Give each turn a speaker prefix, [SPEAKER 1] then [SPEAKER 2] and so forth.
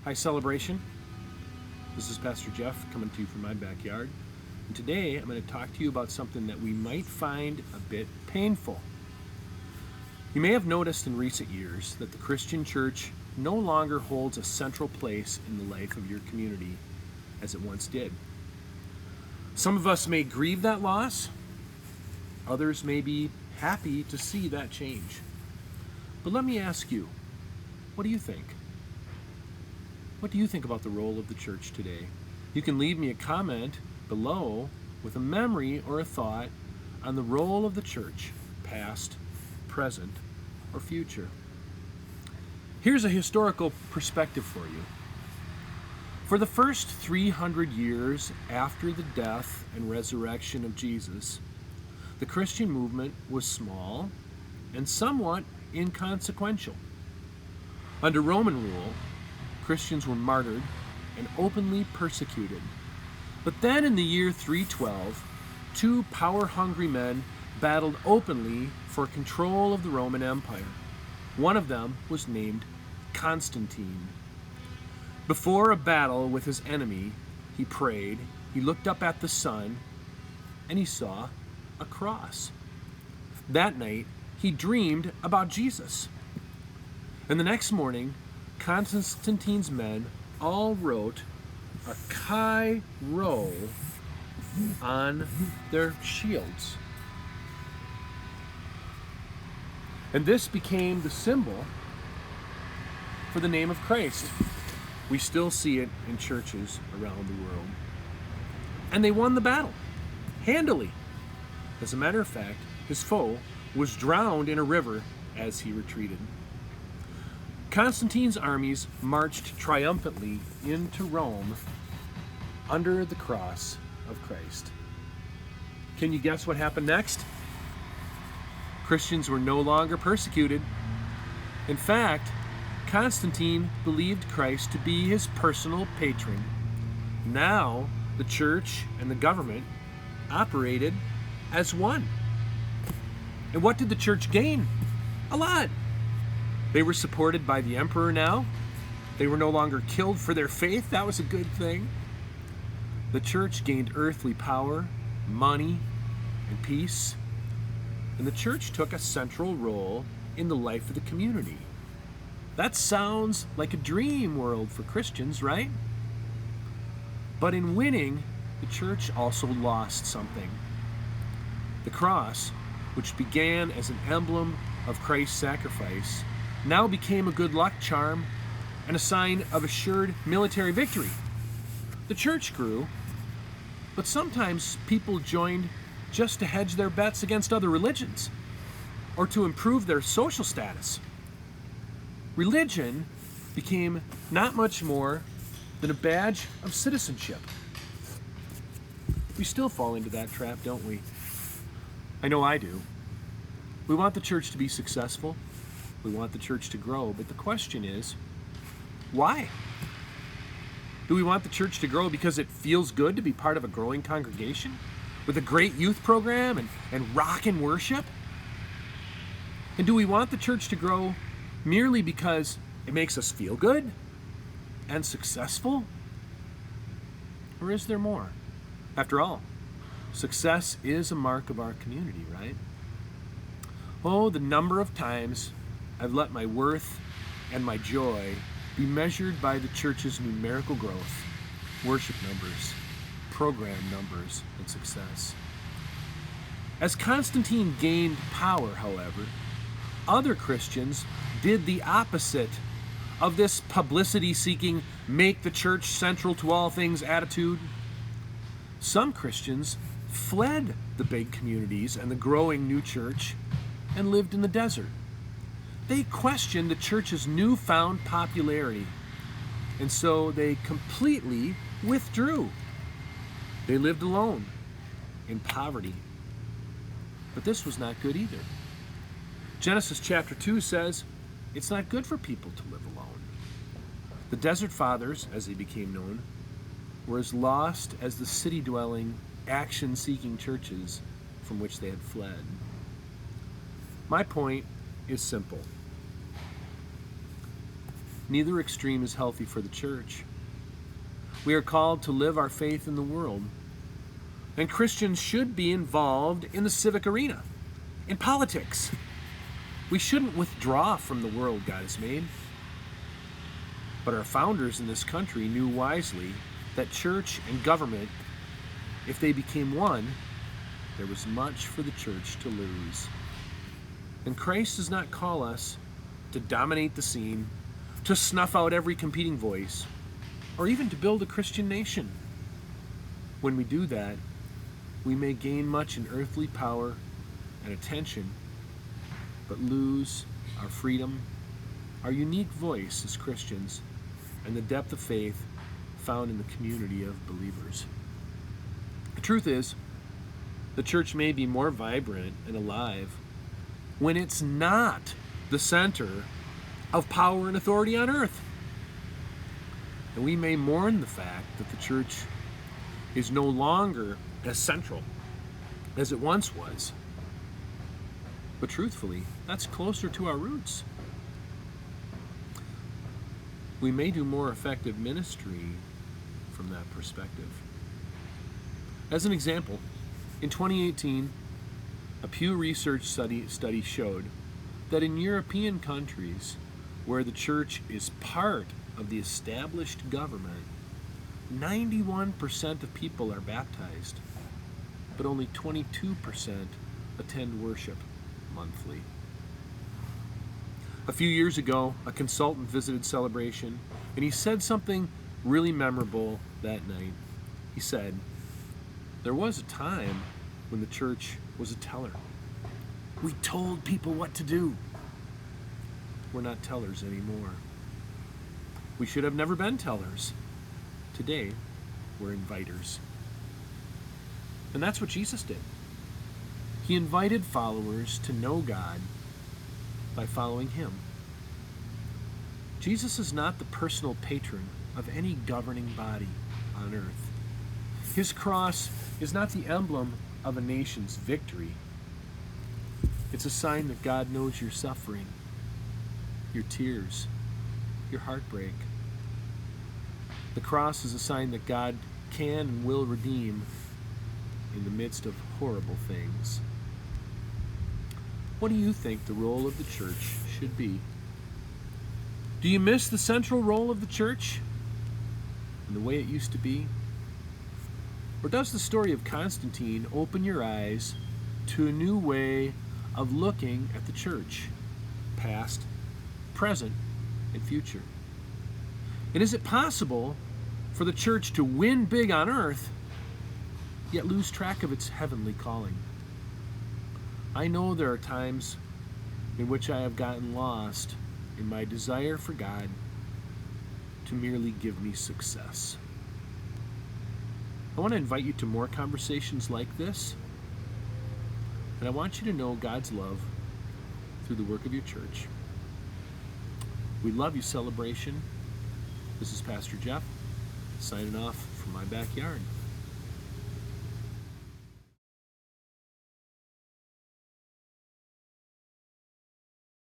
[SPEAKER 1] Hi, Celebration. This is Pastor Jeff coming to you from my backyard. And today I'm going to talk to you about something that we might find a bit painful. You may have noticed in recent years that the Christian church no longer holds a central place in the life of your community as it once did. Some of us may grieve that loss. Others may be happy to see that change. But let me ask you, what do you think? What do you think about the role of the church today? You can leave me a comment below with a memory or a thought on the role of the church, past, present, or future. Here's a historical perspective for you. For the first 300 years after the death and resurrection of Jesus, the Christian movement was small and somewhat inconsequential. Under Roman rule, Christians were martyred and openly persecuted. But then in the year 312, two power-hungry men battled openly for control of the Roman Empire. One of them was named Constantine. Before a battle with his enemy, he prayed, he looked up at the sun, and he saw a cross. That night, he dreamed about Jesus. And the next morning, Constantine's men all wrote a Chi Rho on their shields. And this became the symbol for the name of Christ. We still see it in churches around the world. And they won the battle, handily. As a matter of fact, his foe was drowned in a river as he retreated. Constantine's armies marched triumphantly into Rome under the cross of Christ. Can you guess what happened next? Christians were no longer persecuted. In fact, Constantine believed Christ to be his personal patron. Now, the church and the government operated as one. And what did the church gain? A lot. They were supported by the emperor now. They were no longer killed for their faith. That was a good thing. The church gained earthly power, money, and peace. And the church took a central role in the life of the community. That sounds like a dream world for Christians, right? But in winning, the church also lost something. The cross, which began as an emblem of Christ's sacrifice, now became a good luck charm and a sign of assured military victory. The church grew, but sometimes people joined just to hedge their bets against other religions or to improve their social status. Religion became not much more than a badge of citizenship. We still fall into that trap, don't we? I know I do. We want the church to be successful. We want the church to grow, but the question is, why? Do we want the church to grow because it feels good to be part of a growing congregation with a great youth program and rockin' worship? And do we want the church to grow merely because it makes us feel good and successful? Or is there more? After all, success is a mark of our community, right? Oh, the number of times I've let my worth and my joy be measured by the church's numerical growth, worship numbers, program numbers, and success. As Constantine gained power, however, other Christians did the opposite of this publicity-seeking, make the church central to all things attitude. Some Christians fled the big communities and the growing new church and lived in the desert. They questioned the church's newfound popularity, and so they completely withdrew. They lived alone, in poverty. But this was not good either. Genesis chapter 2 says, it's not good for people to live alone. The desert fathers, as they became known, were as lost as the city-dwelling, action-seeking churches from which they had fled. My point is simple. Neither extreme is healthy for the church. We are called to live our faith in the world. And Christians should be involved in the civic arena, in politics. We shouldn't withdraw from the world God has made. But our founders in this country knew wisely that church and government, if they became one, there was much for the church to lose. And Christ does not call us to dominate the scene, to snuff out every competing voice, or even to build a Christian nation. When we do that, we may gain much in earthly power and attention, but lose our freedom, our unique voice as Christians, and the depth of faith found in the community of believers. The truth is, the church may be more vibrant and alive when it's not the center of power and authority on earth. And we may mourn the fact that the church is no longer as central as it once was. But truthfully, that's closer to our roots. We may do more effective ministry from that perspective. As an example, in 2018, a Pew Research study showed that in European countries where the church is part of the established government, 91% of people are baptized, but only 22% attend worship monthly. A few years ago, a consultant visited Celebration, and he said something really memorable that night. He said, "There was a time when the church was a teller. We told people what to do. We're not tellers anymore. We should have never been tellers. Today, we're inviters." And that's what Jesus did. He invited followers to know God by following him. Jesus is not the personal patron of any governing body on earth. His cross is not the emblem of a nation's victory. It's a sign that God knows your suffering, your tears, your heartbreak. The cross is a sign that God can and will redeem in the midst of horrible things. What do you think the role of the church should be? Do you miss the central role of the church and the way it used to be? Or does the story of Constantine open your eyes to a new way of looking at the church, past, present, and future? And is it possible for the church to win big on earth, yet lose track of its heavenly calling? I know there are times in which I have gotten lost in my desire for God to merely give me success. I want to invite you to more conversations like this, and I want you to know God's love through the work of your church. We love you, Celebration. This is Pastor Jeff, signing off from my backyard.